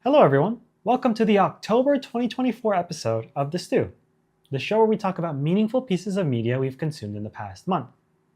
Hello, everyone. Welcome to the October 2024 episode of The Stew, the show where we talk about meaningful pieces of media we've consumed in the past month.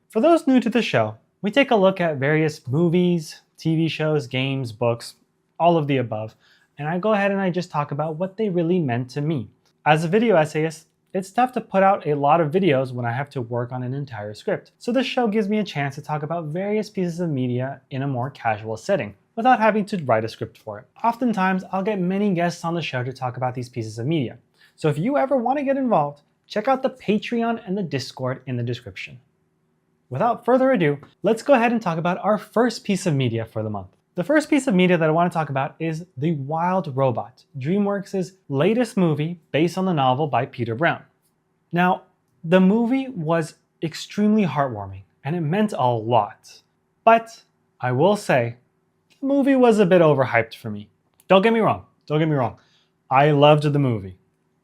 For those new to the show, we take a look at various movies, TV shows, games, books, all of the above, and I go ahead and I just talk about what they really meant to me. As a video essayist, it's tough to put out a lot of videos when I have to work on an entire script, so this show gives me a chance to talk about various pieces of media in a more casual setting, without having to write a script for it. Oftentimes, I'll get many guests on the show to talk about these pieces of media. So if you ever want to get involved, check out the Patreon and the Discord in the description. Without further ado, let's go ahead and talk about our first piece of media for the month. The first piece of media that I want to talk about is The Wild Robot, DreamWorks' latest movie based on the novel by Peter Brown. Now, the movie was extremely heartwarming, and it meant a lot. But I will say, the movie was a bit overhyped for me. Don't get me wrong. I loved the movie.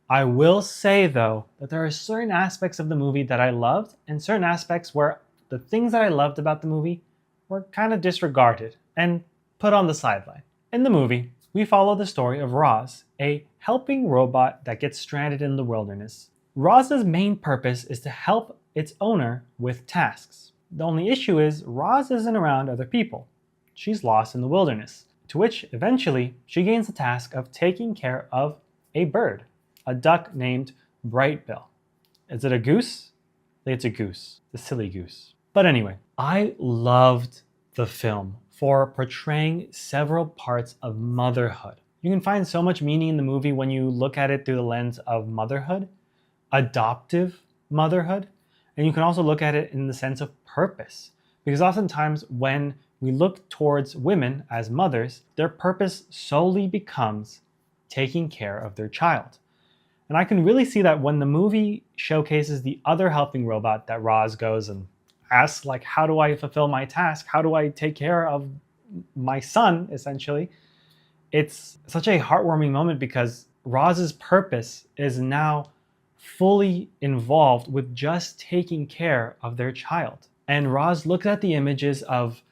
I will say, though, that there are certain aspects of the movie that I loved and certain aspects where the things that I loved about the movie were kind of disregarded and put on the sideline. In the movie, we follow the story of Roz, a helping robot that gets stranded in the wilderness. Roz's main purpose is to help its owner with tasks. The only issue is Roz isn't around other people. She's lost in the wilderness, to which eventually she gains the task of taking care of a bird, a duck named Brightbill. Is it a goose? It's a goose, the silly goose. But anyway, I loved the film for portraying several parts of motherhood. You can find so much meaning in the movie when you look at it through the lens of motherhood, adoptive motherhood, and you can also look at it in the sense of purpose. Because oftentimes when we look towards women as mothers, their purpose solely becomes taking care of their child. And I can really see that when the movie showcases the other helping robot that Roz goes and asks, like, how do I fulfill my task? How do I take care of my son, essentially? It's such a heartwarming moment because Roz's purpose is now fully involved with just taking care of their child. And Roz looked at the images of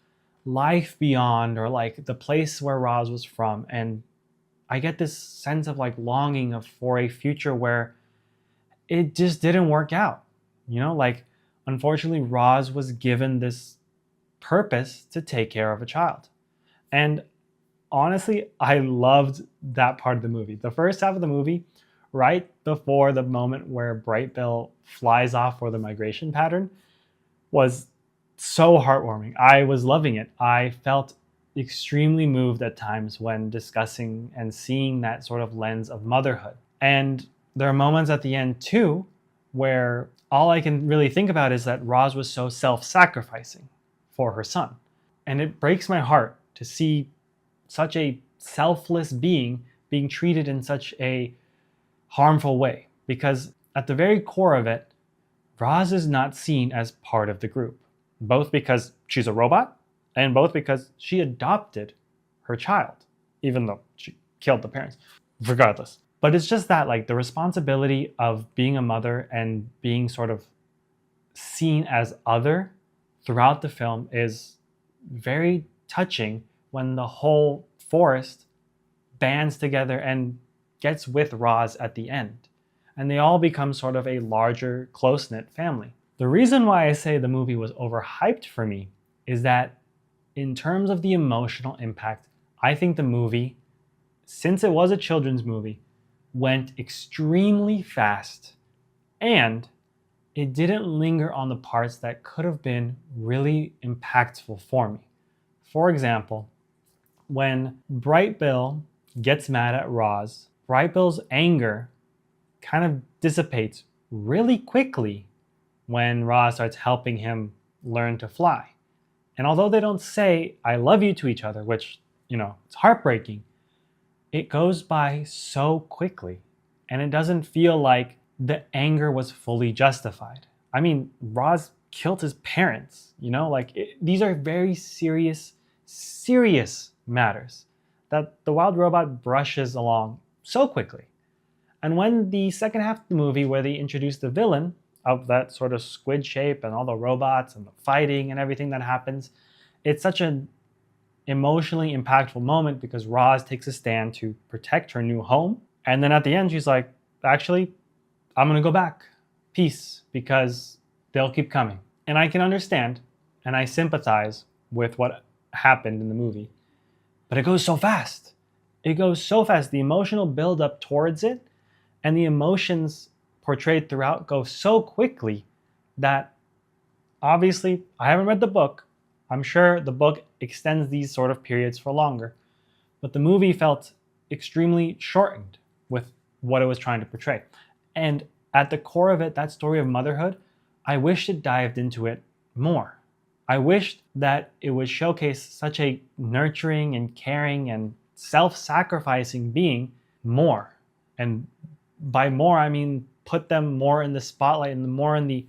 life beyond, or like the place where Roz was from, and I get this sense of like longing for a future where it just didn't work out. Like, unfortunately, Roz was given this purpose to take care of a child. And honestly, I loved that part of the movie. The first half of the movie, right before the moment where Brightbill flies off for the migration pattern, was so heartwarming. I was loving it. I felt extremely moved at times when discussing and seeing that sort of lens of motherhood. And there are moments at the end too where all I can really think about is that Roz was so self-sacrificing for her son. And it breaks my heart to see such a selfless being being treated in such a harmful way, because at the very core of it, Roz is not seen as part of the group, both because she's a robot and both because she adopted her child, even though she killed the parents, regardless. But it's just that, like, the responsibility of being a mother and being sort of seen as other throughout the film is very touching when the whole forest bands together and gets with Roz at the end. And they all become sort of a larger, close-knit family. The reason why I say the movie was overhyped for me is that in terms of the emotional impact, I think the movie, since it was a children's movie, went extremely fast, and it didn't linger on the parts that could have been really impactful for me. For example, when Brightbill gets mad at Roz, Brightbill's anger kind of dissipates really quickly when Roz starts helping him learn to fly. And although they don't say "I love you" to each other, which, it's heartbreaking, it goes by so quickly, and it doesn't feel like the anger was fully justified. I mean, Roz killed his parents, these are very serious matters that the Wild Robot brushes along so quickly. And when the second half of the movie, where they introduce the villain of that sort of squid shape and all the robots and the fighting and everything that happens, it's such a emotionally impactful moment because Roz takes a stand to protect her new home. And then at the end, she's like, actually, I'm going to go back. Peace, because they'll keep coming. And I can understand and I sympathize with what happened in the movie. But it goes so fast. It goes so fast. The emotional buildup towards it and the emotions portrayed throughout go so quickly that obviously I haven't read the book. I'm sure the book extends these sort of periods for longer. But the movie felt extremely shortened with what it was trying to portray. And at the core of it, that story of motherhood, I wished it dived into it more. I wished that it would showcase such a nurturing and caring and self-sacrificing being more. And by more, I mean put them more in the spotlight and more in the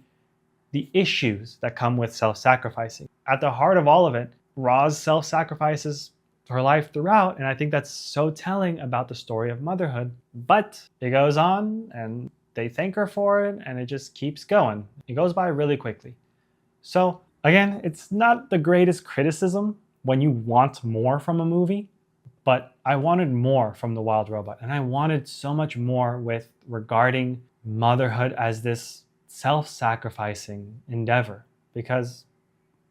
issues that come with self-sacrificing. At the heart of all of it, Roz self-sacrifices her life throughout, and I think that's so telling about the story of motherhood. But it goes on, and they thank her for it, and it just keeps going. It goes by really quickly. So again, it's not the greatest criticism when you want more from a movie, but I wanted more from The Wild Robot, and I wanted so much more with regarding motherhood as this self-sacrificing endeavor. Because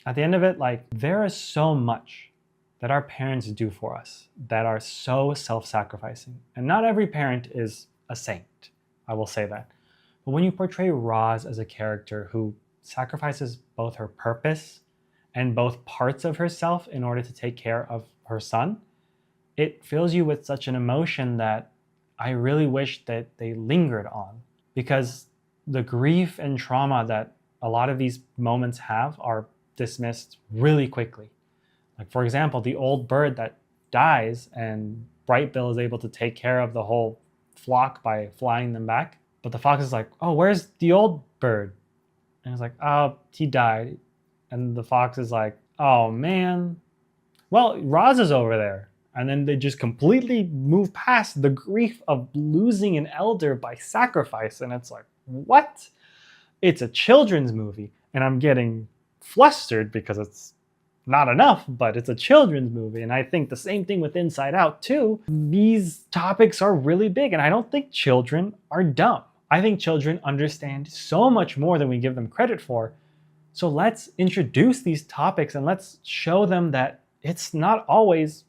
at the end of it, like, there is so much that our parents do for us that are so self-sacrificing. And not every parent is a saint, I will say that. But when you portray Roz as a character who sacrifices both her purpose and both parts of herself in order to take care of her son, it fills you with such an emotion that I really wish that they lingered on. Because the grief and trauma that a lot of these moments have are dismissed really quickly. Like, for example, the old bird that dies and Bright Bill is able to take care of the whole flock by flying them back. But the fox is like, oh, where's the old bird? And it's like, oh, he died. And the fox is like, oh, man. Well, Roz is over there. And then they just completely move past the grief of losing an elder by sacrifice. And it's like, what? It's a children's movie. And I'm getting flustered because it's not enough, but it's a children's movie. And I think the same thing with Inside Out too. These topics are really big, and I don't think children are dumb. I think children understand so much more than we give them credit for. So let's introduce these topics and let's show them that it's not always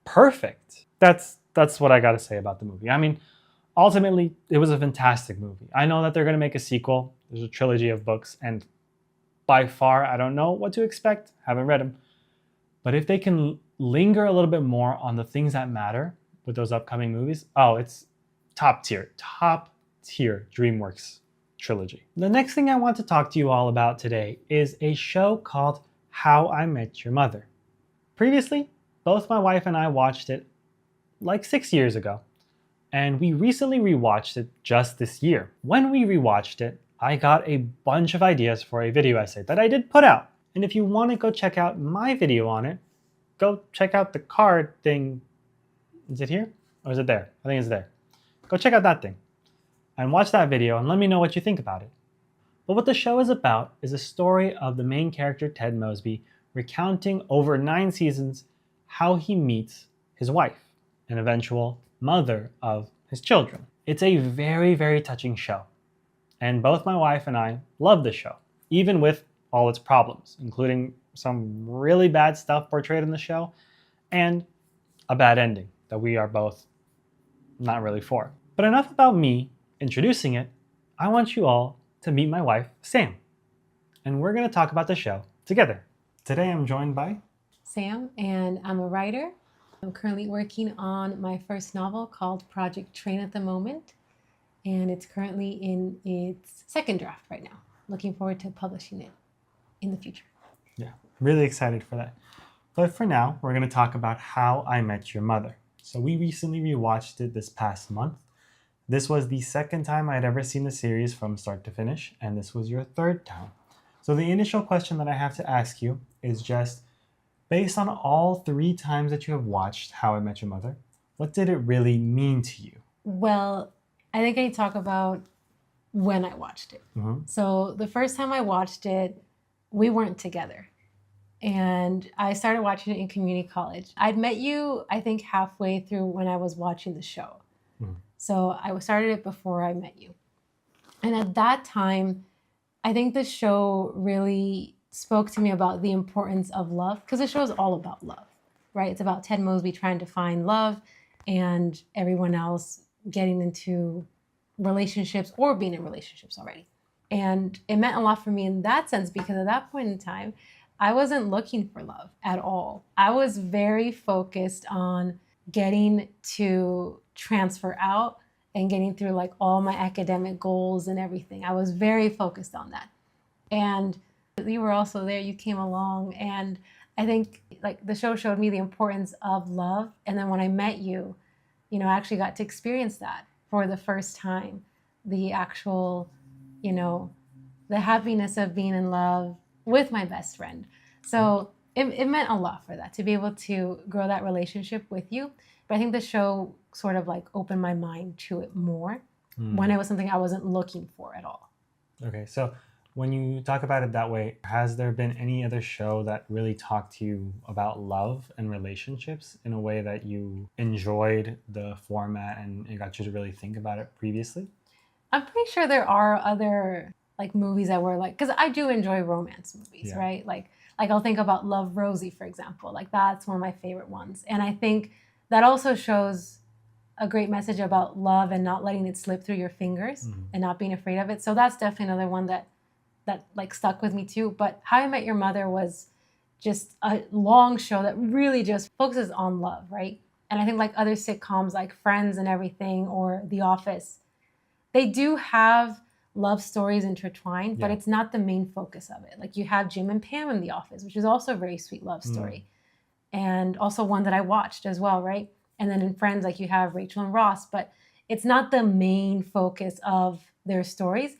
perfect. That's what I gotta say about the movie. I mean, ultimately, it was a fantastic movie. I know that they're gonna make a sequel. There's a trilogy of books, and by far, I don't know what to expect. Haven't read them. But if they can linger a little bit more on the things that matter with those upcoming movies, oh, it's top tier DreamWorks trilogy. The next thing I want to talk to you all about today is a show called How I Met Your Mother. Previously, both my wife and I watched it like 6 years ago, and we recently rewatched it just this year. When we rewatched it, I got a bunch of ideas for a video essay that I did put out. And if you want to go check out my video on it, go check out the card thing. Is it here? Or is it there? I think it's there. Go check out that thing and watch that video and let me know what you think about it. But what the show is about is a story of the main character, Ted Mosby, recounting over 9 seasons how he meets his wife, an eventual mother of his children. It's a very, very touching show. And both my wife and I love the show, even with all its problems, including some really bad stuff portrayed in the show and a bad ending that we are both not really for. But enough about me introducing it. I want you all to meet my wife, Sam. And we're going to talk about the show together. Today I'm joined by Sam, and I'm a writer. I'm currently working on my first novel called Project Train at the moment. And it's currently in its second draft right now. Looking forward to publishing it in the future. Yeah, really excited for that. But for now, we're going to talk about How I Met Your Mother. So we recently rewatched it this past month. This was the second time I'd ever seen the series from start to finish, and this was your third time. So the initial question that I have to ask you is just, based on all 3 times that you have watched How I Met Your Mother, what did it really mean to you? Well, I think I talk about when I watched it. Mm-hmm. So the first time I watched it, we weren't together. and I started watching it in community college. I'd met you, I think, halfway through when I was watching the show. So I started it before I met you. And at that time, I think the show really spoke to me about the importance of love, because the show is all about love, right? It's about Ted Mosby trying to find love and everyone else getting into relationships or being in relationships already. And it meant a lot for me in that sense, because at that point in time, I wasn't looking for love at all. I was very focused on getting to transfer out and getting through like all my academic goals and everything. I was very focused on that. And you were also there, you came along, and I think like the show showed me the importance of love. And then when I met you, I actually got to experience that for the first time. The actual, the happiness of being in love with my best friend. So it meant a lot for that, to be able to grow that relationship with you. But I think the show sort of like opened my mind to it more when it was something I wasn't looking for at all. Okay, so when you talk about it that way, has there been any other show that really talked to you about love and relationships in a way that you enjoyed the format and it got you to really think about it previously? I'm pretty sure there are other like movies that were like, because I do enjoy romance movies, Yeah. right? Like I'll think about Love, Rosie, for example. Like that's one of my favorite ones. And I think that also shows a great message about love and not letting it slip through your fingers and not being afraid of it. So that's definitely another one that like stuck with me too. But How I Met Your Mother was just a long show that really just focuses on love, right? And I think like other sitcoms like Friends and everything, or The Office, they do have love stories intertwined, but it's not the main focus of it. Like you have Jim and Pam in The Office, which is also a very sweet love story. And also one that I watched as well, right? And then in Friends, like you have Rachel and Ross, but it's not the main focus of their stories.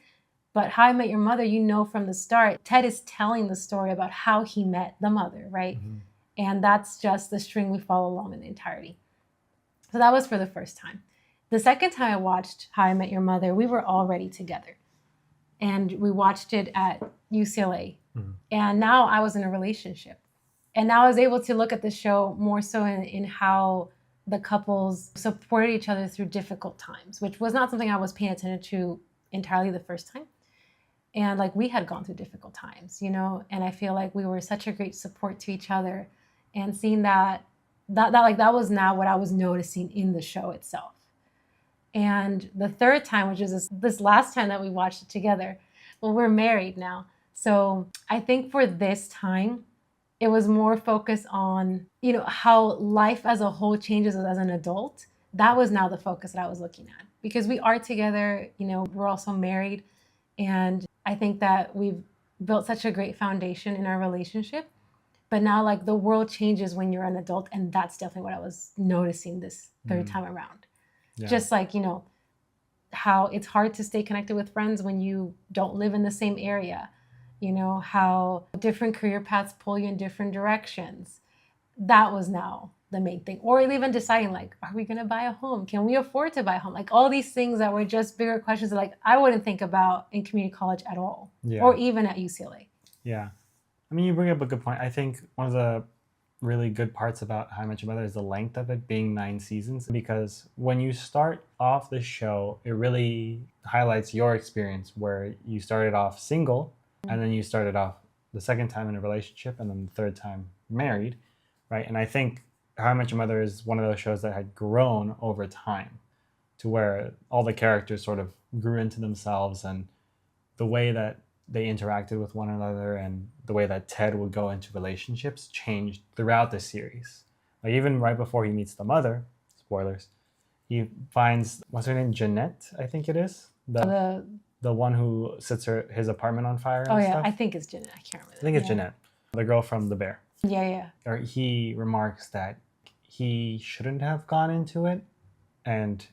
But How I Met Your Mother, from the start, Ted is telling the story about how he met the mother, right? And that's just the string we follow along in the entirety. So that was for the first time. The second time I watched How I Met Your Mother, we were already together. And we watched it at UCLA. And now I was in a relationship. And now I was able to look at the show more so in how the couples supported each other through difficult times, which was not something I was paying attention to entirely the first time. And like we had gone through difficult times, and I feel like we were such a great support to each other. And seeing that was now what I was noticing in the show itself. And the third time, which is this last time that we watched it together, well, we're married now. So I think for this time, it was more focused on, how life as a whole changes as an adult. That was now the focus that I was looking at, because we are together, we're also married. And I think that we've built such a great foundation in our relationship. But now like the world changes when you're an adult. And that's definitely what I was noticing this third time around. Yeah. Just like, how it's hard to stay connected with friends when you don't live in the same area. How different career paths pull you in different directions. That was now the main thing. Or even deciding like, are we going to buy a home? Can we afford to buy a home? Like all these things that were just bigger questions that like I wouldn't think about in community college at all. Yeah. Or even at UCLA. Yeah. I mean, you bring up a good point. I think one of the really good parts about How I Met Your Mother is the length of it being 9 seasons, because when you start off the show, it really highlights your experience where you started off single and then you started off the second time in a relationship and then the third time married, right? And I think How I Met Your Mother is one of those shows that had grown over time to where all the characters sort of grew into themselves, and the way that they interacted with one another and the way that Ted would go into relationships changed throughout the series. Like even right before he meets the mother, spoilers, he finds, what's her name? Jeanette, I think it is. The one who sets his apartment on fire and stuff. I think it's Jeanette. I can't remember. I think it's Jeanette, the girl from The Bear. Yeah. Or he remarks that he shouldn't have gone into it, and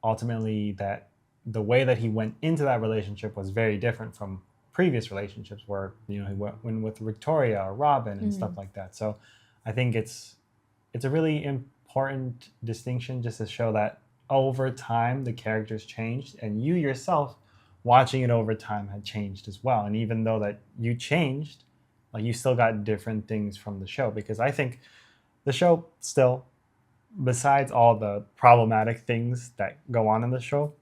ultimately that the way that he went into that relationship was very different from previous relationships where, he went with Victoria or Robin and stuff like that. So I think it's a really important distinction just to show that over time the characters changed, and you yourself watching it over time had changed as well. And even though that you changed, like you still got different things from the show, because I think the show still, besides all the problematic things that go on in the show,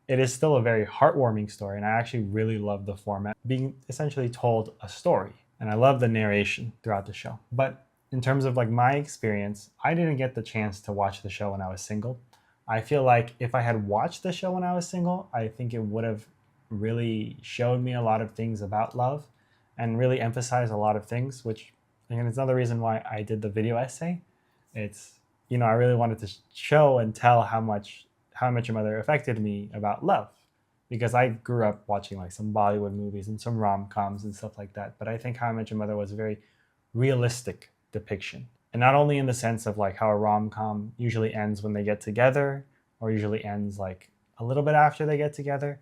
it is still a very heartwarming story. And I actually really love the format, being essentially told a story. And I love the narration throughout the show. But in terms of like my experience, I didn't get the chance to watch the show when I was single. I feel like if I had watched the show when I was single, I think it would have really showed me a lot of things about love and really emphasized a lot of things, which again, it's another reason why I did the video essay. It's, I really wanted to show and tell how much How I Met Your Mother affected me about love, because I grew up watching like some Bollywood movies and some rom-coms and stuff like that. But I think How I Met Your Mother was a very realistic depiction. And not only in the sense of like how a rom-com usually ends when they get together, or usually ends like a little bit after they get together.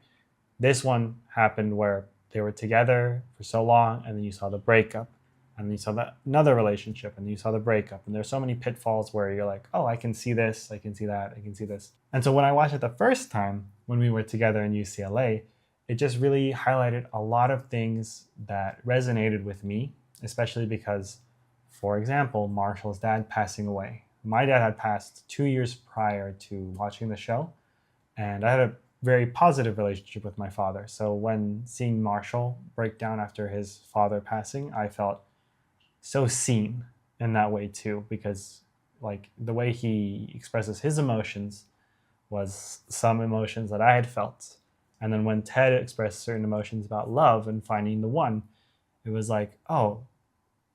This one happened where they were together for so long, and then you saw the breakup, and then you saw another relationship, and then you saw the breakup. And there's so many pitfalls where you're like, oh, I can see this, I can see that, I can see this. And so when I watched it the first time, when we were together in UCLA, it just really highlighted a lot of things that resonated with me, especially because, for example, Marshall's dad passing away. My dad had passed 2 years prior to watching the show, and I had a very positive relationship with my father. So when seeing Marshall break down after his father passing, I felt so seen in that way too, because like the way he expresses his emotions was some emotions that I had felt. And then when Ted expressed certain emotions about love and finding the one, it was like, oh,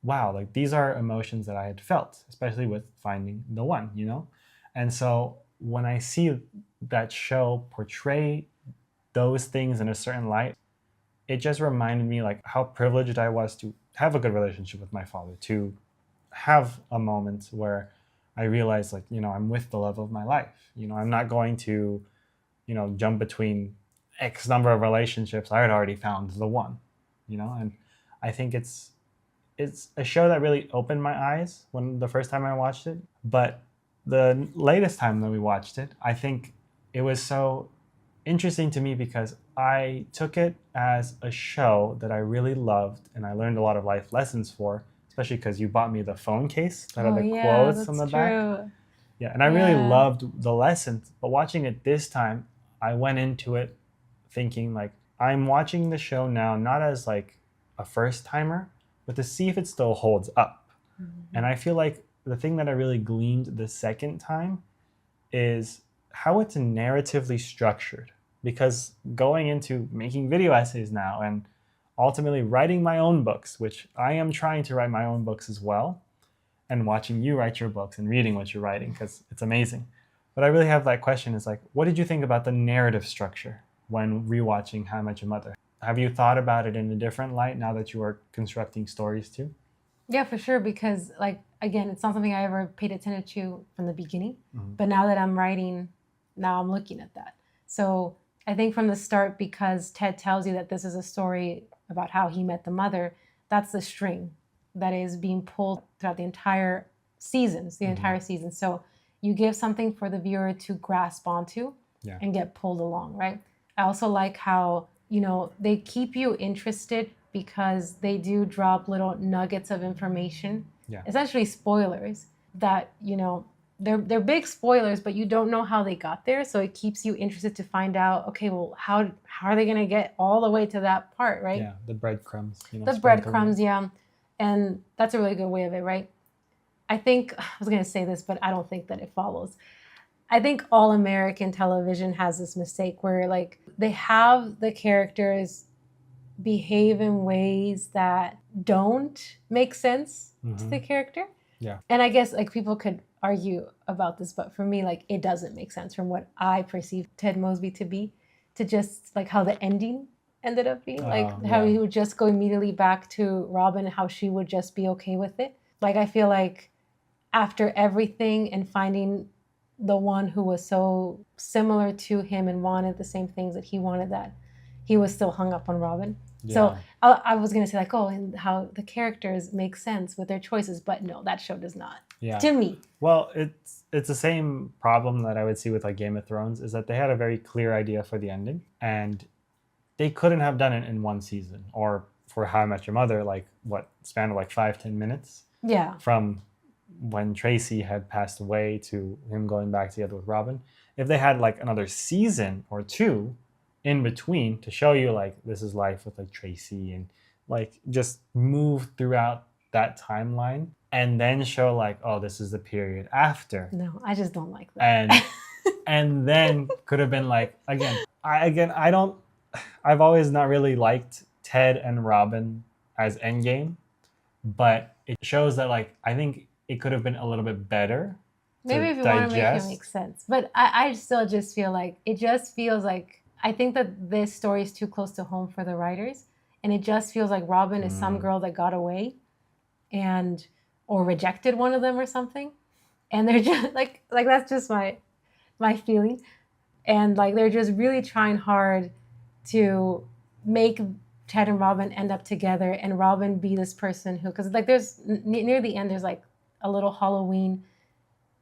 wow, like these are emotions that I had felt, especially with finding the one. And so when I see that show portray those things in a certain light, it just reminded me like how privileged I was to have a good relationship with my father, to have a moment where I realized like, I'm with the love of my life. I'm not going to, jump between X number of relationships. I had already found the one, and I think it's a show that really opened my eyes when the first time I watched it. But the latest time that we watched it, I think it was so interesting to me because I took it as a show that I really loved and I learned a lot of life lessons for, especially because you bought me the phone case that had the quotes on the back. Yeah, and I really loved the lessons. But watching it this time, I went into it thinking like, I'm watching the show now not as like a first timer, but to see if it still holds up. Mm-hmm. And I feel like the thing that I really gleaned the second time is how it's narratively structured. Because going into making video essays now and ultimately writing my own books, which I am trying to write my own books as well, and watching you write your books and reading what you're writing, because it's amazing. But I really have that question is like, what did you think about the narrative structure when rewatching How I Met Your Mother? Have you thought about it in a different light now that you are constructing stories too? Yeah, for sure. Because like, again, it's not something I ever paid attention to from the beginning. Mm-hmm. But now that I'm writing, now I'm looking at that. So I think from the start, because Ted tells you that this is a story about how he met the mother, that's the string that is being pulled throughout the entire seasons, the entire season. So you give something for the viewer to grasp onto and get pulled along, right? I also like how, they keep you interested because they do drop little nuggets of information, essentially spoilers that, they're big spoilers, but you don't know how they got there. So it keeps you interested to find out, okay, well, how are they going to get all the way to that part, right? Yeah, the breadcrumbs. The breadcrumbs, yeah. And that's a really good way of it, right? I think, I was going to say this, but I don't think that it follows. I think all American television has this mistake where like they have the characters behave in ways that don't make sense to the character. Yeah. And I guess like people could argue about this, but for me, like it doesn't make sense from what I perceive Ted Mosby to be, to just like how the ending ended up being, how he would just go immediately back to Robin and how she would just be okay with it. Like I feel like after everything and finding the one who was so similar to him and wanted the same things that he wanted, that he was still hung up on Robin. Yeah. So I was going to say like, oh, and how the characters make sense with their choices, but no, that show does not. Yeah. To me. Well, it's the same problem that I would see with like Game of Thrones, is that they had a very clear idea for the ending and they couldn't have done it in one season or for How I Met Your Mother, like what span of like 5-10 minutes Yeah. from when Tracy had passed away to him going back together with Robin. If they had like another season or two in between to show you like this is life with like Tracy and like just move throughout that timeline and then show like, oh, this is the period after. No, I just don't like that. And and then could have been like I've always not really liked Ted and Robin as Endgame, but it shows that like I think it could have been a little bit better. Maybe if you want to make it make sense. But I still just feel like it just feels like I think that this story is too close to home for the writers. And it just feels like Robin is some girl that got away and or rejected one of them or something. And they're just like that's just my feeling. And like they're just really trying hard to make Ted and Robin end up together and Robin be this person who, because like there's near the end, there's like a little Halloween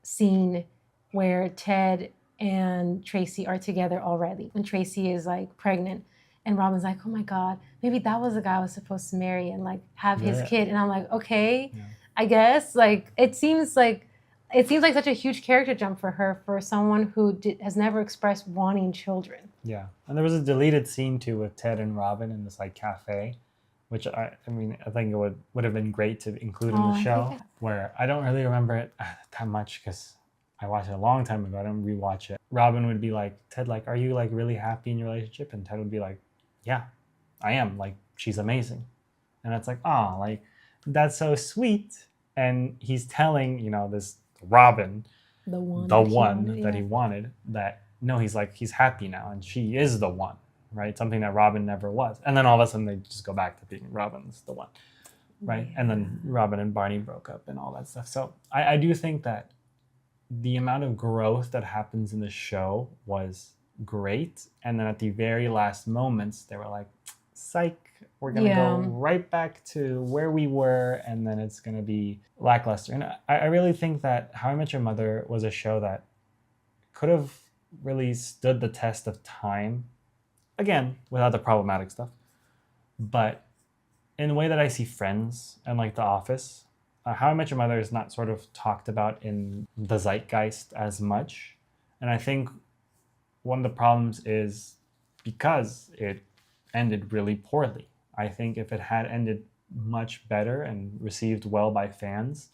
scene where Ted and Tracy are together already. And Tracy is like pregnant. And Robin's like, oh my God, maybe that was the guy I was supposed to marry and like have his kid. And I'm like, okay, I guess. Like it seems like such a huge character jump for her, for someone who has never expressed wanting children. Yeah, and there was a deleted scene too with Ted and Robin in this like cafe, which I think it would have been great to include in the show. Where I don't really remember it that much because I watched it a long time ago. I don't rewatch it. Robin would be like, Ted, like, are you like really happy in your relationship? And Ted would be like, yeah, I am. Like, she's amazing. And it's like, oh, like that's so sweet. And he's telling this Robin, the one that he wanted, that no, he's happy now and she is the one, right? Something that Robin never was. And then all of a sudden they just go back to being Robin's the one, right? And then Robin and Barney broke up and all that stuff. So I do think that the amount of growth that happens in the show was great. And then at the very last moments, they were like, psych, we're going to go right back to where we were, and then it's going to be lackluster. And I really think that How I Met Your Mother was a show that could have really stood the test of time, again, without the problematic stuff. But in the way that I see Friends and like The Office, How I Met Your Mother is not sort of talked about in the zeitgeist as much. And I think one of the problems is because it ended really poorly. I think if it had ended much better and received well by fans,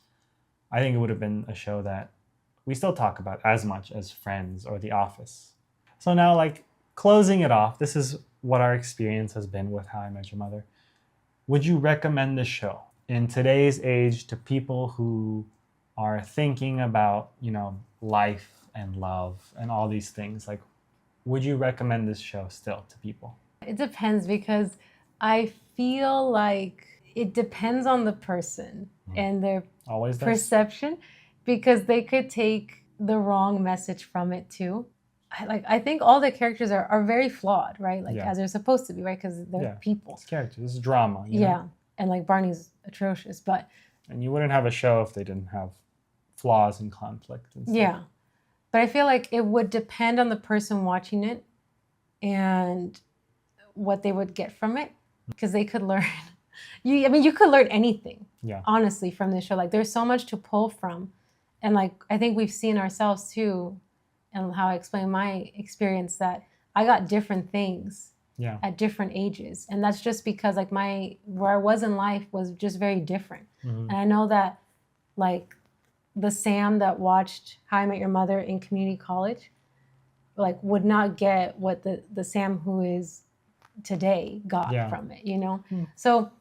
I think it would have been a show that we still talk about as much as Friends or The Office. So now, like, closing it off, this is what our experience has been with How I Met Your Mother. Would you recommend this show in today's age to people who are thinking about, life and love and all these things? Like, would you recommend this show still to people? It depends, because I feel like it depends on the person and their perception, because they could take the wrong message from it too. I think all the characters are very flawed, right? Like as they're supposed to be, right? Because they're people. It's characters. It's drama. And like Barney's atrocious, and you wouldn't have a show if they didn't have flaws and conflict and stuff. Yeah, but I feel like it would depend on the person watching it and what they would get from it, because they could learn. You could learn anything. Honestly, from this show. Like there's so much to pull from, and like I think we've seen ourselves too, and how I explain my experience, that I got different things at different ages, and that's just because like where I was in life was just very different. And I know that like the Sam that watched How I Met Your Mother in community college like would not get what the Sam who is today got from it, So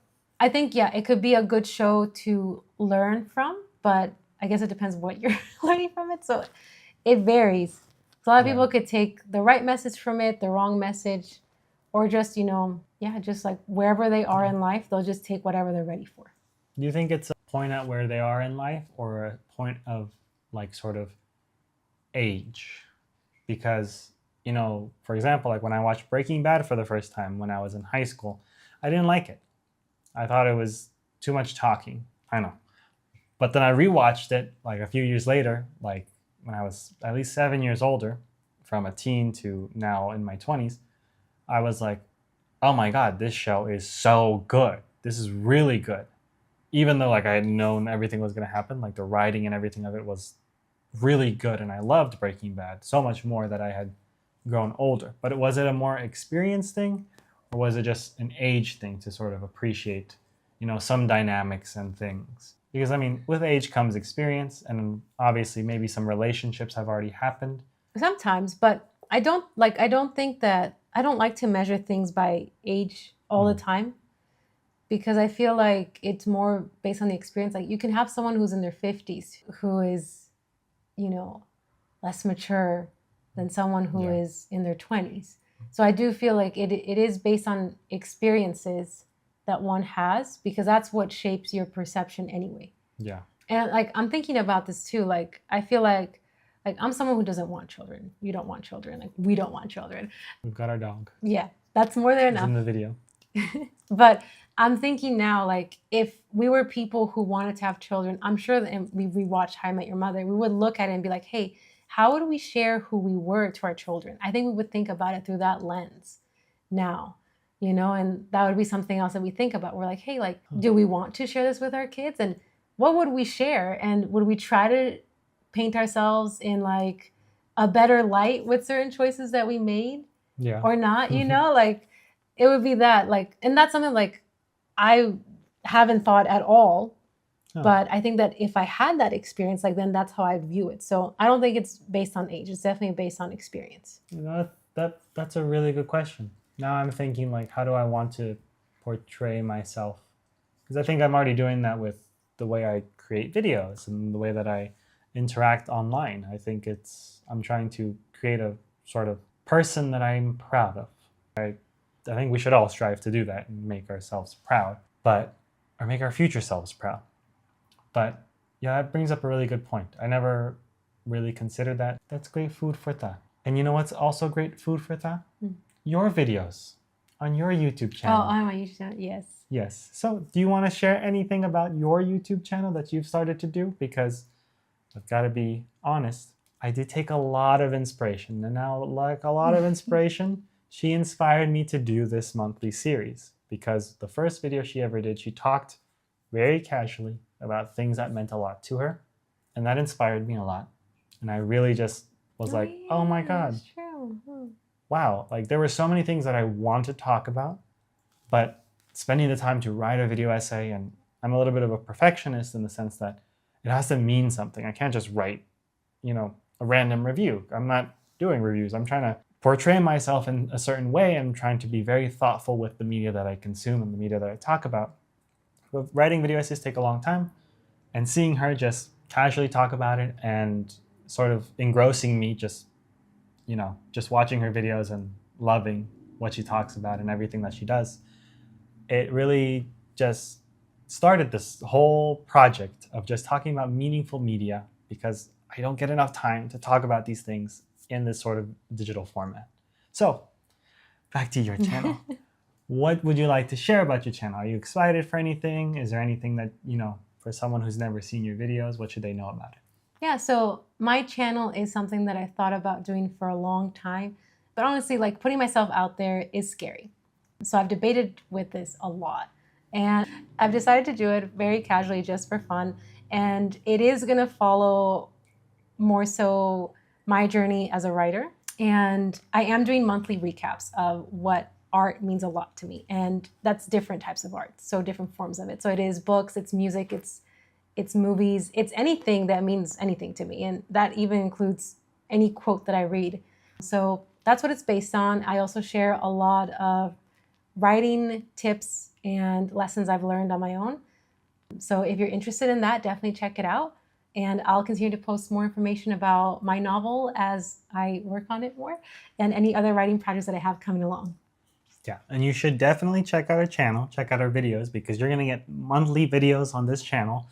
I think it could be a good show to learn from, but I guess it depends what you're learning from it. So it varies. So a lot of people could take the right message from it, the wrong message, or just just like wherever they are in life, they'll just take whatever they're ready for. Do you think it's a point at where they are in life, or a point of like sort of age? Because for example, like when I watched Breaking Bad for the first time when I was in high school, I didn't like it. I thought it was too much talking. I know. But then I rewatched it like a few years later, like when I was at least 7 years older, from a teen to now in my 20s. I was like, oh my God, this show is so good. This is really good. Even though like I had known everything was going to happen, like the writing and everything of it was really good. And I loved Breaking Bad so much more that I had grown older. But was it a more experience thing, or was it just an age thing to sort of appreciate, some dynamics and things? Because I mean, with age comes experience, and obviously maybe some relationships have already happened. Sometimes, but I don't think that I don't like to measure things by age all the time, because I feel like it's more based on the experience. Like you can have someone who's in their 50s who is, you know, less mature than someone who Yeah. is in their 20s. So I do feel like it is based on experiences that one has, because that's what shapes your perception anyway. Yeah. And like I'm thinking about this too. Like I feel like I'm someone who doesn't want children. You don't want children. Like we don't want children. We've got our dog. Yeah, that's more than It's enough. in the video. But I'm thinking now, like if we were people who wanted to have children, I'm sure that, and we rewatched How I Met Your Mother, we would look at it and be like, hey, how would we share who we were to our children? I think we would think about it through that lens now, and that would be something else that we think about. We're like, hey, like, do we want to share this with our kids? And what would we share? And would we try to paint ourselves in like a better light with certain choices that we made Yeah. or not? Like it would be that, like, and that's something like I haven't thought at all. Oh. But I think that if I had that experience, like then that's how I view it. So I don't think it's based on age. It's definitely based on experience. That's a really good question. Now I'm thinking like, how do I want to portray myself? Because I think I'm already doing that with the way I create videos and the way that I interact online. I think I'm trying to create a sort of person that I'm proud of. I think we should all strive to do that and make ourselves proud, or make our future selves proud. But yeah, that brings up a really good point. I never really considered that. That's great food for thought. And you know what's also great food for thought? Your videos on your YouTube channel. Oh, on my YouTube channel, yes. Yes. So do you want to share anything about your YouTube channel that you've started to do? Because I've got to be honest, I did take a lot of inspiration. And now, like a lot of inspiration, she inspired me to do this monthly series. Because the first video she ever did, she talked very casually about things that meant a lot to her. And that inspired me a lot. And I really just was like, oh my God. That's true. Wow. Like there were so many things that I want to talk about, but spending the time to write a video essay, and I'm a little bit of a perfectionist in the sense that it has to mean something. I can't just write, a random review. I'm not doing reviews. I'm trying to portray myself in a certain way and trying to be very thoughtful with the media that I consume and the media that I talk about. But writing video essays take a long time, and seeing her just casually talk about it and sort of engrossing me, just watching her videos and loving what she talks about and everything that she does, it really just started this whole project of just talking about meaningful media, because I don't get enough time to talk about these things in this sort of digital format. So back to your channel. What would you like to share about your channel? Are you excited for anything? Is there anything that, for someone who's never seen your videos, what should they know about it? Yeah, so my channel is something that I thought about doing for a long time. But honestly, like putting myself out there is scary. So I've debated with this a lot. And I've decided to do it very casually, just for fun. And it is going to follow more so my journey as a writer. And I am doing monthly recaps of what art means a lot to me. And that's different types of art, so different forms of it. So it is books, it's music, it's movies, it's anything that means anything to me. And that even includes any quote that I read. So that's what it's based on. I also share a lot of writing tips and lessons I've learned on my own. So if you're interested in that, definitely check it out. And I'll continue to post more information about my novel as I work on it more, and any other writing projects that I have coming along. Yeah, and you should definitely check out our channel, check out our videos, because you're going to get monthly videos on this channel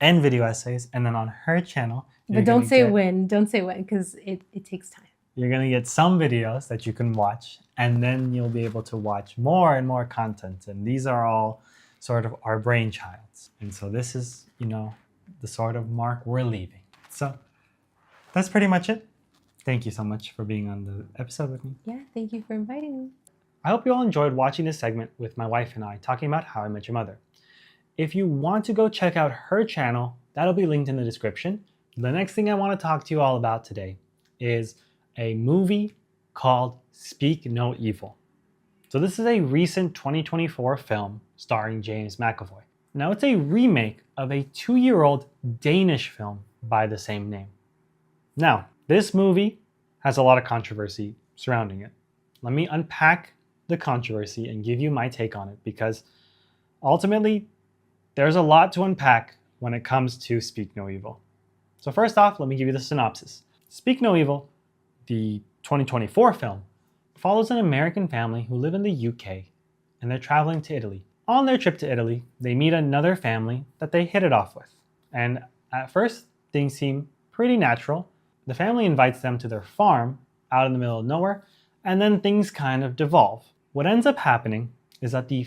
and video essays. And then on her channel, but don't say when, because it takes time. You're going to get some videos that you can watch, and then you'll be able to watch more and more content. And these are all sort of our brainchilds. And so this is, the sort of mark we're leaving. So that's pretty much it. Thank you so much for being on the episode with me. Yeah, thank you for inviting me. I hope you all enjoyed watching this segment with my wife and I talking about How I Met Your Mother. If you want to go check out her channel, that'll be linked in the description. The next thing I want to talk to you all about today is a movie called Speak No Evil. So this is a recent 2024 film starring James McAvoy. Now it's a remake of a 2-year-old Danish film by the same name. Now, this movie has a lot of controversy surrounding it. Let me unpack the controversy and give you my take on it, because ultimately there's a lot to unpack when it comes to Speak No Evil. So first off, let me give you the synopsis. Speak No Evil, the 2024 film, follows an American family who live in the UK and they're traveling to Italy. On their trip to Italy, they meet another family that they hit it off with. And at first, things seem pretty natural. The family invites them to their farm out in the middle of nowhere, and then things kind of devolve. What ends up happening is that the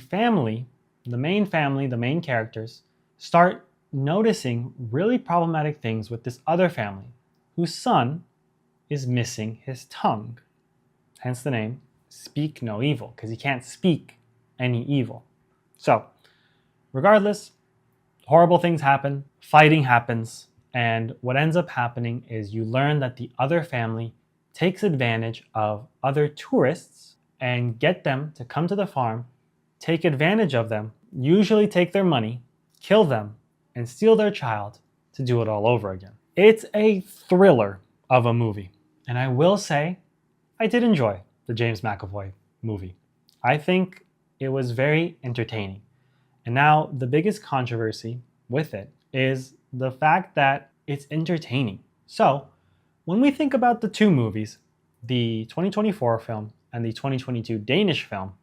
main characters, start noticing really problematic things with this other family, whose son is missing his tongue. Hence the name Speak No Evil, because he can't speak any evil. So, regardless, horrible things happen, fighting happens, and what ends up happening is you learn that the other family takes advantage of other tourists and get them to come to the farm, take advantage of them, usually take their money, kill them, and steal their child to do it all over again. It's a thriller of a movie. And I will say, I did enjoy the James McAvoy movie. I think it was very entertaining. And now the biggest controversy with it is the fact that it's entertaining. So when we think about the two movies, the 2024 film and the 2022 Danish film,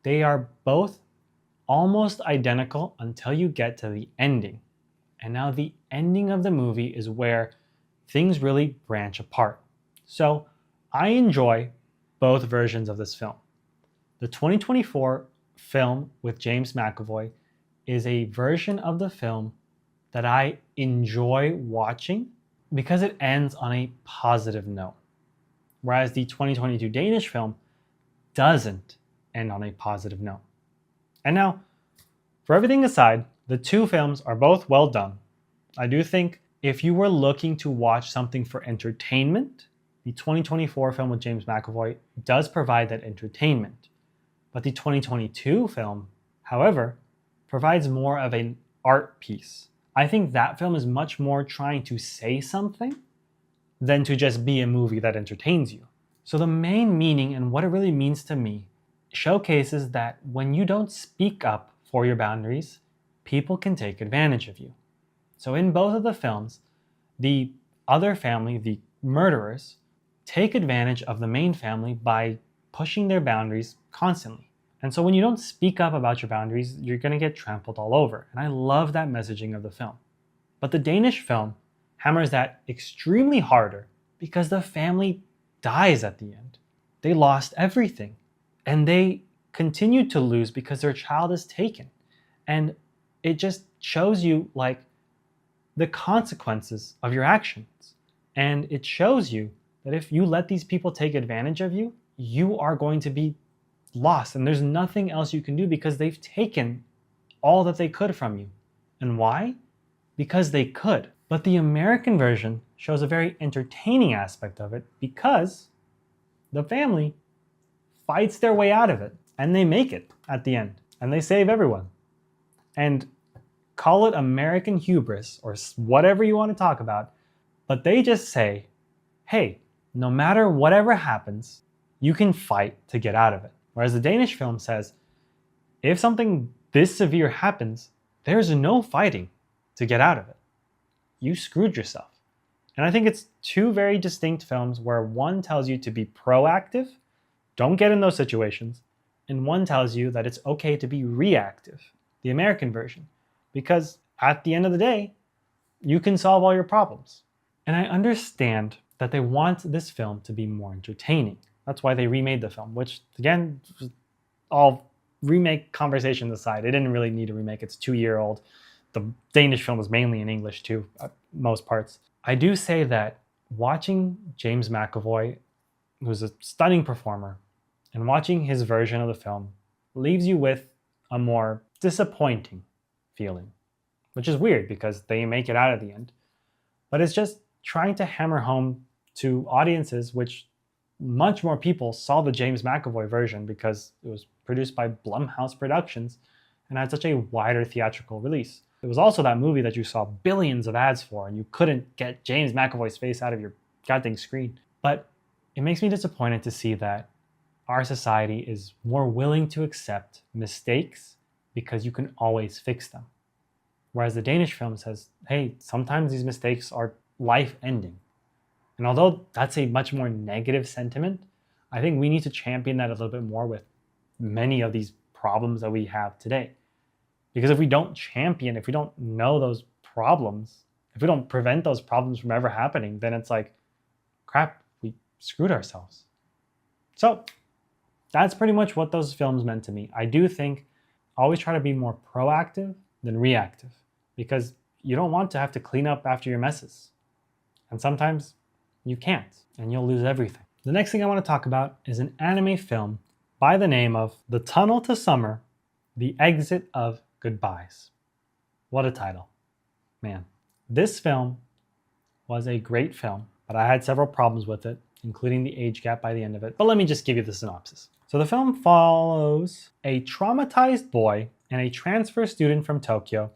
they are both almost identical until you get to the ending. And now the ending of the movie is where things really branch apart. So I enjoy both versions of this film. The 2024 film with James McAvoy is a version of the film that I enjoy watching because it ends on a positive note. Whereas the 2022 Danish film doesn't end on a positive note. And now, for everything aside, the two films are both well done. I do think if you were looking to watch something for entertainment, the 2024 film with James McAvoy does provide that entertainment. But the 2022 film, however, provides more of an art piece. I think that film is much more trying to say something than to just be a movie that entertains you. So the main meaning and what it really means to me showcases that when you don't speak up for your boundaries, people can take advantage of you. So in both of the films, the other family, the murderers, take advantage of the main family by pushing their boundaries constantly. And so when you don't speak up about your boundaries, you're going to get trampled all over. And I love that messaging of the film. But the Danish film hammers that extremely harder because the family dies at the end. They lost everything. And they continue to lose because their child is taken. And it just shows you like the consequences of your actions. And it shows you that if you let these people take advantage of you, you are going to be lost. And there's nothing else you can do because they've taken all that they could from you. And why? Because they could. But the American version shows a very entertaining aspect of it because the family fights their way out of it and they make it at the end and they save everyone. And call it American hubris or whatever you want to talk about, but they just say, hey, no matter whatever happens, you can fight to get out of it. Whereas the Danish film says, if something this severe happens, there's no fighting to get out of it. You screwed yourself. And I think it's two very distinct films where one tells you to be proactive, don't get in those situations, and one tells you that it's okay to be reactive, the American version, because at the end of the day, you can solve all your problems. And I understand that they want this film to be more entertaining. That's why they remade the film, which again, all remake conversations aside, it didn't really need a remake. It's 2-year-old. The Danish film was mainly in English too, most parts. I do say that watching James McAvoy, who's a stunning performer, And watching his version of the film leaves you with a more disappointing feeling, which is weird because they make it out at the end. But it's just trying to hammer home to audiences, which much more people saw the James McAvoy version because it was produced by Blumhouse Productions and had such a wider theatrical release. It was also that movie that you saw billions of ads for and you couldn't get James McAvoy's face out of your goddamn screen. But it makes me disappointed to see that our society is more willing to accept mistakes because you can always fix them. Whereas the Danish film says, hey, sometimes these mistakes are life-ending. And although that's a much more negative sentiment, I think we need to champion that a little bit more with many of these problems that we have today. Because if we don't champion, if we don't know those problems, if we don't prevent those problems from ever happening, then it's like, crap, we screwed ourselves. So that's pretty much what those films meant to me. I do think always try to be more proactive than reactive, because you don't want to have to clean up after your messes. And sometimes you can't, and you'll lose everything. The next thing I want to talk about is an anime film by the name of The Tunnel to Summer, The Exit of Goodbyes. What a title. Man, this film was a great film, but I had several problems with it, including the age gap by the end of it. But let me just give you the synopsis. So the film follows a traumatized boy and a transfer student from Tokyo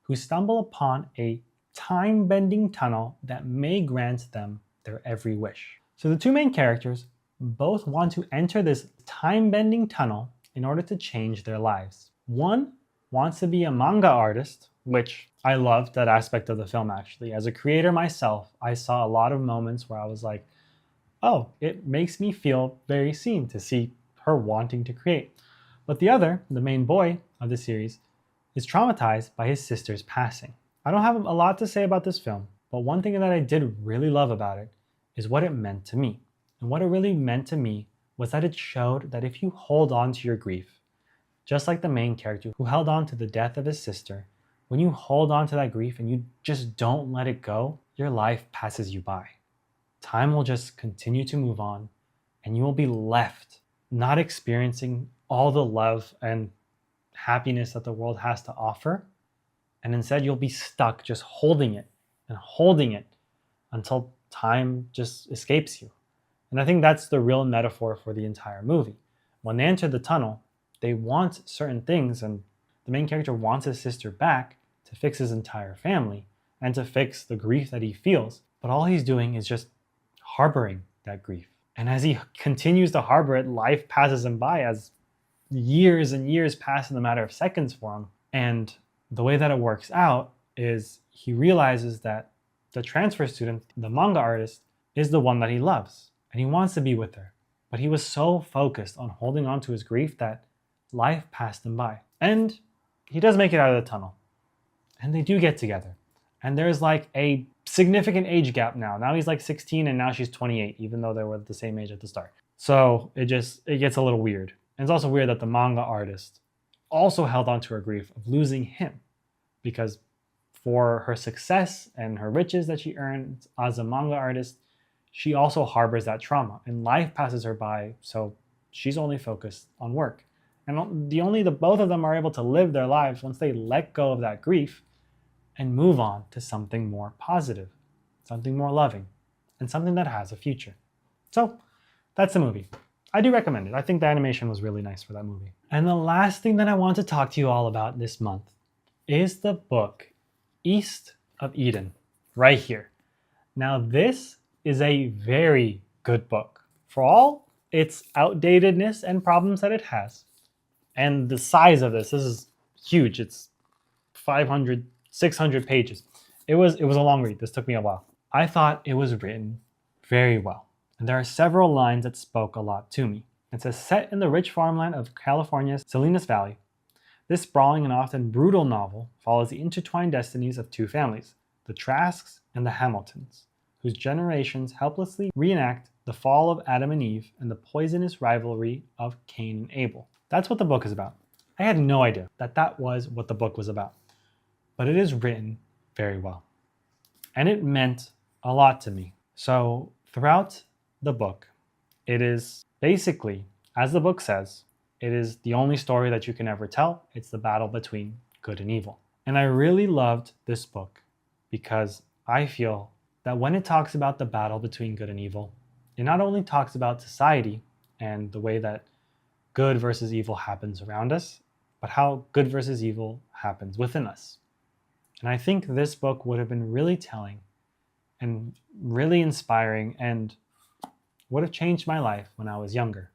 who stumble upon a time-bending tunnel that may grant them their every wish. So the two main characters both want to enter this time-bending tunnel in order to change their lives. One wants to be a manga artist, which I loved that aspect of the film actually. As a creator myself, I saw a lot of moments where I was like, oh, it makes me feel very seen to see her wanting to create. But the other, the main boy of the series, is traumatized by his sister's passing. I don't have a lot to say about this film, but one thing that I did really love about it is what it meant to me. And what it really meant to me was that it showed that if you hold on to your grief, just like the main character who held on to the death of his sister, when you hold on to that grief and you just don't let it go, your life passes you by. Time will just continue to move on, and you will be left not experiencing all the love and happiness that the world has to offer. And instead, you'll be stuck just holding it and holding it until time just escapes you. And I think that's the real metaphor for the entire movie. When they enter the tunnel, they want certain things, and the main character wants his sister back to fix his entire family and to fix the grief that he feels. But all he's doing is just harboring that grief. And as he continues to harbor it, life passes him by as years and years pass in a matter of seconds for him. And the way that it works out is he realizes that the transfer student, the manga artist, is the one that he loves. And he wants to be with her. But he was so focused on holding on to his grief that life passed him by. And he does make it out of the tunnel. And they do get together. And there's like a significant age gap now. Now he's like 16 and now she's 28, even though they were the same age at the start. So it gets a little weird. And it's also weird that the manga artist also held on to her grief of losing him, because for her success and her riches that she earned as a manga artist, she also harbors that trauma, and life passes her by, so she's only focused on work. And both of them are able to live their lives once they let go of that grief and move on to something more positive, something more loving, and something that has a future. So that's the movie. I do recommend it. I think the animation was really nice for that movie. And the last thing that I want to talk to you all about this month is the book East of Eden, right here. Now this is a very good book for all its outdatedness and problems that it has. And the size of this is huge. It's 500, 600 pages. It was a long read. This took me a while. I thought it was written very well. And there are several lines that spoke a lot to me. It says, set in the rich farmland of California's Salinas Valley, this sprawling and often brutal novel follows the intertwined destinies of two families, the Trasks and the Hamiltons, whose generations helplessly reenact the fall of Adam and Eve and the poisonous rivalry of Cain and Abel. That's what the book is about. I had no idea that that was what the book was about, but it is written very well. And it meant a lot to me. So throughout the book, it is basically As the book says, it is the only story that you can ever tell. It's the battle between good and evil. And I really loved this book because I feel that when it talks about the battle between good and evil, it not only talks about society and the way that good versus evil happens around us, but how good versus evil happens within us. And I think this book would have been really telling and really inspiring and would have changed my life when I was younger.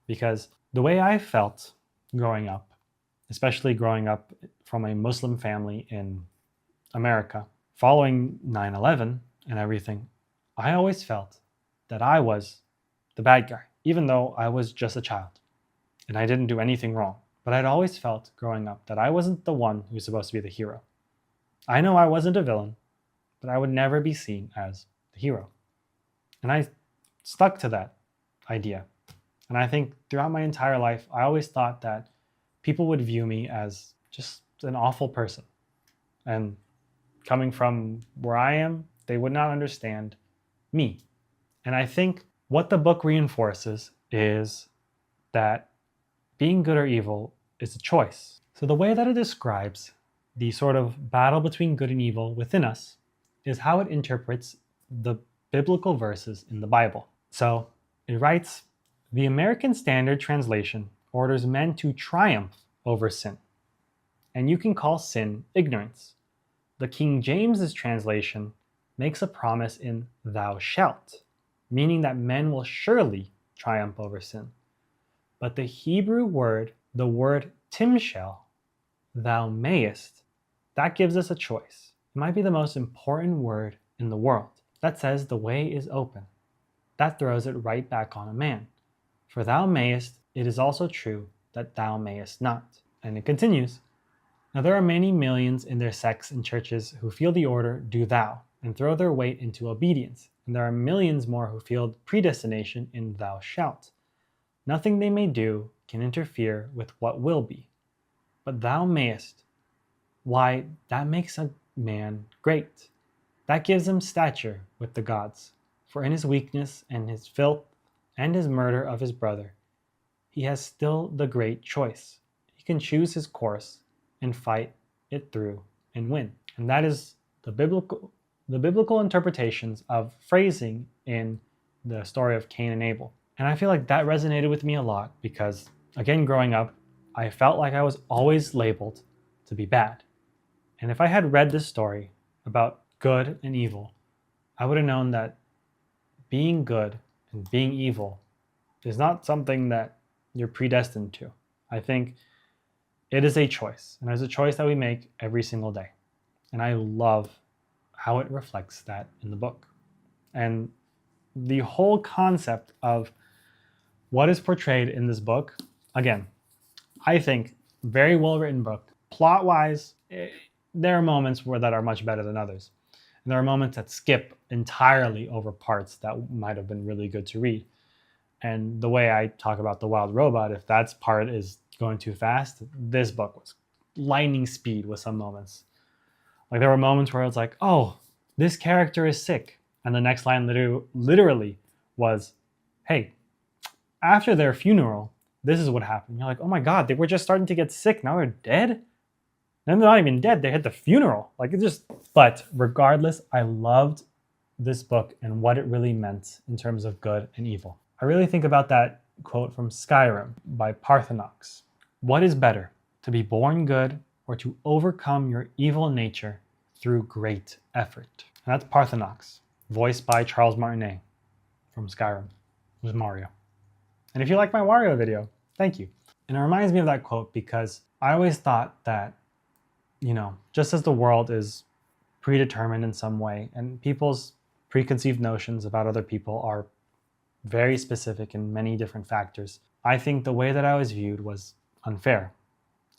Because the way I felt growing up, especially growing up from a Muslim family in America, following 9/11 and everything, I always felt that I was the bad guy, even though I was just a child and I didn't do anything wrong. But I'd always felt growing up that I wasn't the one who was supposed to be the hero. I know I wasn't a villain, but I would never be seen as the hero. And I stuck to that idea. And I think throughout my entire life, I always thought that people would view me as just an awful person. And coming from where I am, they would not understand me. And I think what the book reinforces is that being good or evil is a choice. So the way that it describes the sort of battle between good and evil within us is how it interprets the biblical verses in the Bible. So it writes, the American Standard Translation orders men to triumph over sin. And you can call sin ignorance. The King James's translation makes a promise in thou shalt, meaning that men will surely triumph over sin. But the Hebrew word, the word timshel, thou mayest, that gives us a choice. It might be the most important word in the world. That says the way is open. That throws it right back on a man. For thou mayest, it is also true that thou mayest not. And it continues. Now there are many millions in their sects and churches who feel the order, do thou, and throw their weight into obedience. And there are millions more who feel predestination in thou shalt. Nothing they may do can interfere with what will be. But thou mayest, why, that makes a man great. That gives him stature with the gods. For in his weakness and his filth and his murder of his brother, he has still the great choice. He can choose his course and fight it through and win. And that is the biblical interpretations of phrasing in the story of Cain and Abel. And I feel like that resonated with me a lot because, again, growing up, I felt like I was always labeled to be bad. And if I had read this story about good and evil, I would have known that being good and being evil is not something that you're predestined to. I think it is a choice, and it's a choice that we make every single day. And I love how it reflects that in the book. And the whole concept of what is portrayed in this book, again, I think very well written book. Plot-wise, there are moments that are much better than others. And there are moments that skip entirely over parts that might have been really good to read. And the way I talk about The Wild Robot, if that part is going too fast, this book was lightning speed with some moments. Like there were moments where it's like, oh, this character is sick. And the next line literally was, hey, after their funeral, this is what happened. You're like, oh my God, they were just starting to get sick. Now they're dead? And they're not even dead. They had the funeral. But regardless, I loved this book and what it really meant in terms of good and evil. I really think about that quote from Skyrim by Parthenox. What is better, to be born good or to overcome your evil nature through great effort? And that's Parthenox, voiced by Charles Martinet from Skyrim, who's Mario. And if you like my Wario video, thank you. And it reminds me of that quote because I always thought that, just as the world is predetermined in some way and people's preconceived notions about other people are very specific in many different factors, I think the way that I was viewed was unfair.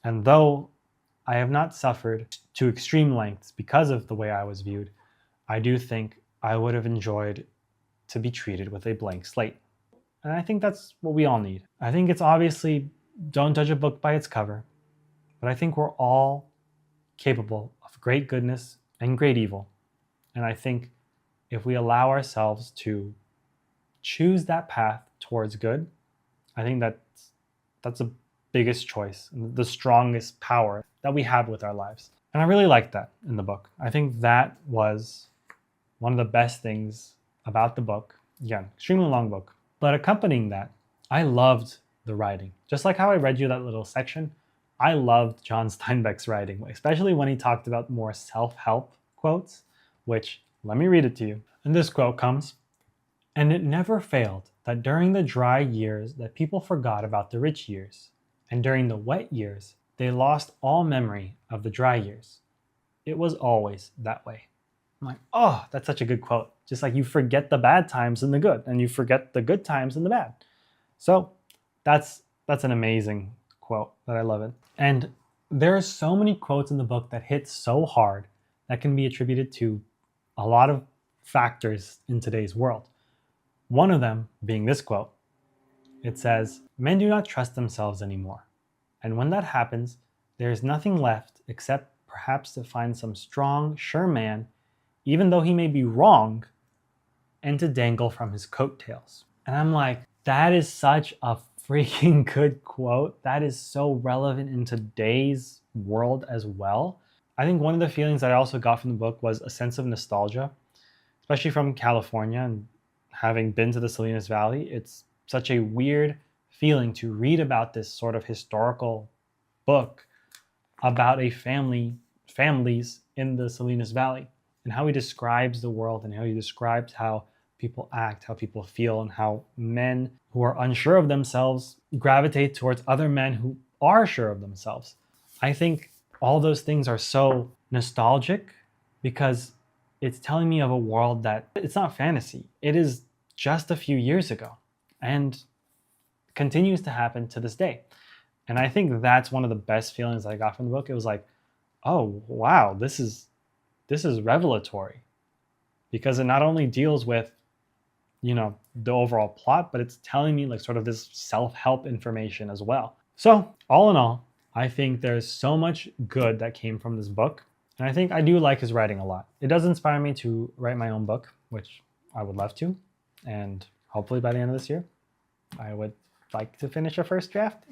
And though I have not suffered to extreme lengths because of the way I was viewed, I do think I would have enjoyed to be treated with a blank slate. And I think that's what we all need. I think it's obviously don't judge a book by its cover, but I think we're all capable of great goodness and great evil. And I think if we allow ourselves to choose that path towards good, I think that's the biggest choice, the strongest power that we have with our lives. And I really liked that in the book. I think that was one of the best things about the book. Again, extremely long book. But accompanying that, I loved the writing. Just like how I read you that little section, I loved John Steinbeck's writing, especially when he talked about more self-help quotes, which, let me read it to you. And this quote comes, "And it never failed that during the dry years that people forgot about the rich years, and during the wet years they lost all memory of the dry years. It was always that way." I'm like, oh, that's such a good quote. Just like you forget the bad times and the good, and you forget the good times and the bad. So that's an amazing quote that I love it. And there are so many quotes in the book that hit so hard that can be attributed to a lot of factors in today's world. One of them being this quote. It says, "Men do not trust themselves anymore. And when that happens, there is nothing left except perhaps to find some strong, sure man, even though he may be wrong, and to dangle from his coattails." And I'm like, that is such a freaking good quote. That is so relevant in today's world as well. I think one of the feelings that I also got from the book was a sense of nostalgia, especially from California and having been to the Salinas Valley. It's such a weird feeling to read about this sort of historical book about a families in the Salinas Valley, and how he describes the world and how he describes how people act, how people feel, and how men who are unsure of themselves gravitate towards other men who are sure of themselves. I think all those things are so nostalgic because it's telling me of a world that it's not fantasy. It is just a few years ago and continues to happen to this day. And I think that's one of the best feelings I got from the book. It was like, oh, wow, this is revelatory, because it not only deals with, the overall plot, but it's telling me like sort of this self-help information as well. So all in all, I think there's so much good that came from this book. And I think I do like his writing a lot. It does inspire me to write my own book, which I would love to. And hopefully by the end of this year, I would like to finish a first draft.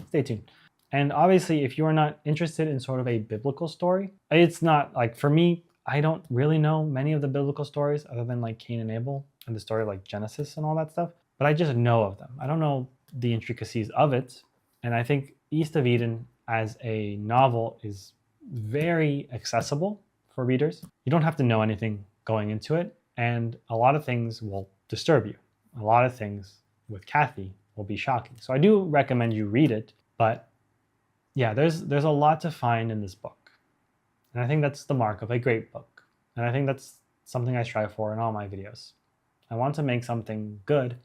Stay tuned. And obviously, if you are not interested in sort of a biblical story, it's not like, for me, I don't really know many of the biblical stories other than like Cain and Abel and the story like Genesis and all that stuff. But I just know of them. I don't know the intricacies of it. And I think East of Eden as a novel is very accessible for readers. You don't have to know anything going into it. And a lot of things will disturb you. A lot of things with Kathy will be shocking. So I do recommend you read it. But yeah, there's a lot to find in this book. And I think that's the mark of a great book. And I think that's something I strive for in all my videos. I want to make something good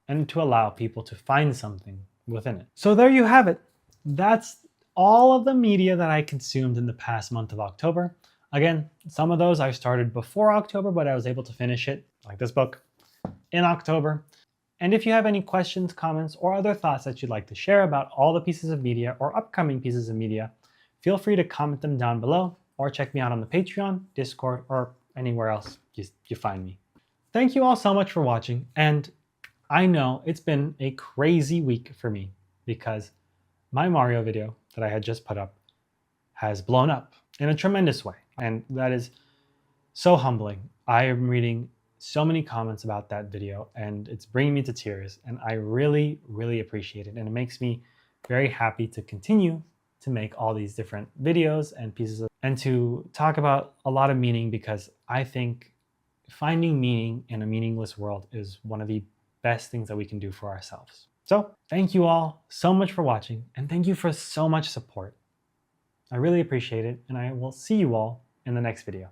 and to allow people to find something within it. So there you have it. That's all of the media that I consumed in the past month of October. Again, some of those I started before October, but I was able to finish it, like this book, in October. And if you have any questions, comments, or other thoughts that you'd like to share about all the pieces of media or upcoming pieces of media, feel free to comment them down below or check me out on the Patreon, Discord, or anywhere else you find me. Thank you all so much for watching. And I know it's been a crazy week for me because my Mario video that I had just put up has blown up in a tremendous way. And that is so humbling. I am reading so many comments about that video and it's bringing me to tears. And I really, really appreciate it. And it makes me very happy to continue to make all these different videos and and to talk about a lot of meaning, because I think finding meaning in a meaningless world is one of the best things that we can do for ourselves. So thank you all so much for watching, and thank you for so much support. I really appreciate it, and I will see you all in the next video.